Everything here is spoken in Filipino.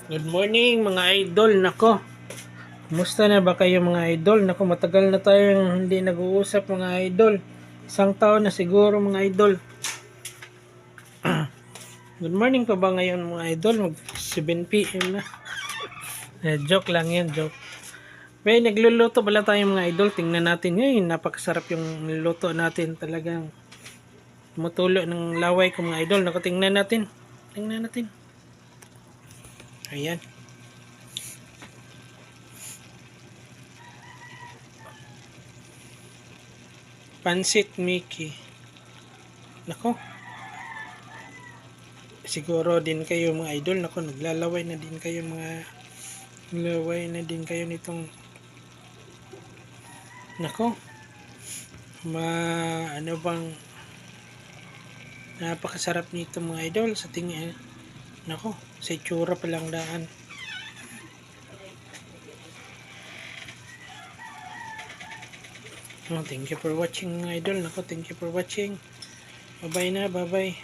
Good morning mga idol. Nako, kumusta na ba kayo mga idol? Nako, matagal na tayong hindi nag-uusap mga idol. Isang taon na siguro mga idol. Good morning pa ba ngayon mga idol? Mag 7 PM na. Joke lang yan, joke. May nagluluto pala tayo mga idol. Tingnan natin ngayon. Napakasarap yung niluto natin. Talagang tumutulo ng laway ko mga idol. Nako, tingnan natin. Tingnan natin. Ayan. Pansit Mickey. Nako, siguro din kayo mga idol. Nako, naglalaway na din kayo nitong nako, ano bang napakasarap nito mga idol sa tingin. Nako, sa itsura pa lang daan. Thank you for watching mga idol. Nako, thank you for watching. Bye bye na, bye bye.